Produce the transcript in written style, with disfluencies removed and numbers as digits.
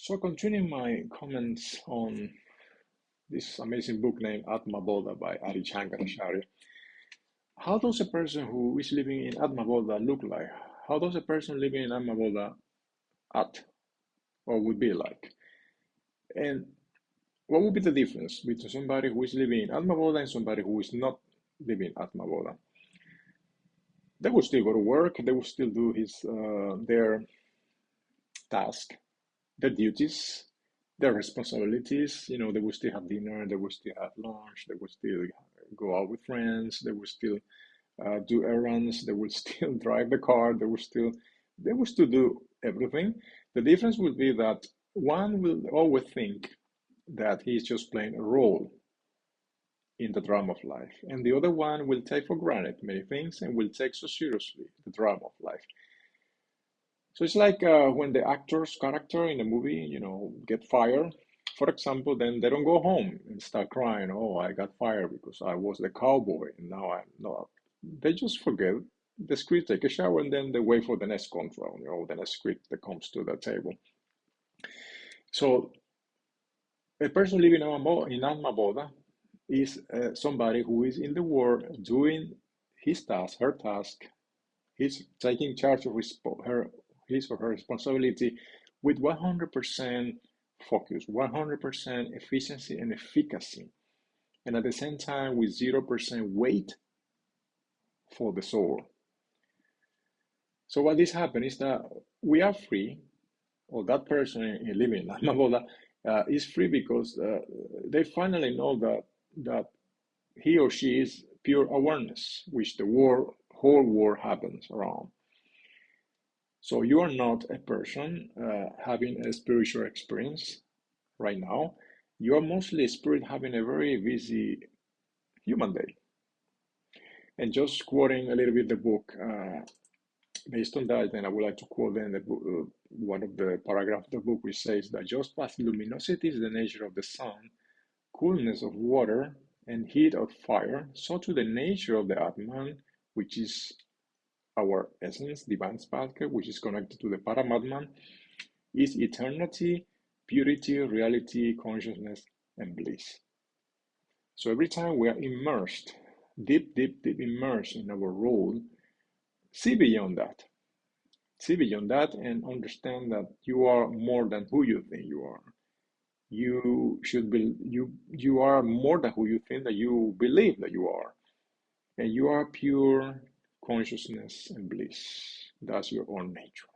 So continuing my comments on this amazing book named Atma Bodha by Adi Shankaracharya, how does a person who is living in Atma Bodha look like? How does a person living in Atma Bodha act or would be like? And what would be the difference between somebody who is living in Atma Bodha and somebody who is not living in Atma Bodha? They will still go to work, they will still do their task, their duties, their responsibilities. They will still have dinner, they will still have lunch, they will still go out with friends, they will still do errands, they will still drive the car, they will still do everything. The difference will be that one will always think that he's just playing a role in the drama of life, and the other one will take for granted many things and will take so seriously the drama of life. So it's like when the actor's character in a movie, get fired, for example, then they don't go home and start crying, oh, I got fired because I was the cowboy and now I'm not. They just forget the script, take a shower, and then they wait for the next control, the next script that comes to the table. So a person living in Alma Boda is somebody who is in the world doing his task, her task. He's taking charge of his or her responsibility with 100% focus, 100% efficiency and efficacy, and at the same time with 0% weight for the soul. So what this happens is that we are free, or that person living in Maboda is free because they finally know that he or she is pure awareness, which the whole world happens around. So you are not a person having a spiritual experience right now. You are mostly a spirit having a very busy human day. And just quoting a little bit the book, based on that, then I would like to quote then the book, one of the paragraphs of the book, which says that just as luminosity is the nature of the sun, coolness of water, and heat of fire, so to the nature of the Atman, which is our essence, divine sparkle, which is connected to the Paramatman, is eternity, purity, reality, consciousness, and bliss. So every time we are immersed, deep immersed in our role, see beyond that. See beyond that and understand that you are more than who you think you are. You are more than who you think that you believe that you are. And you are pure consciousness and bliss. That's your own nature.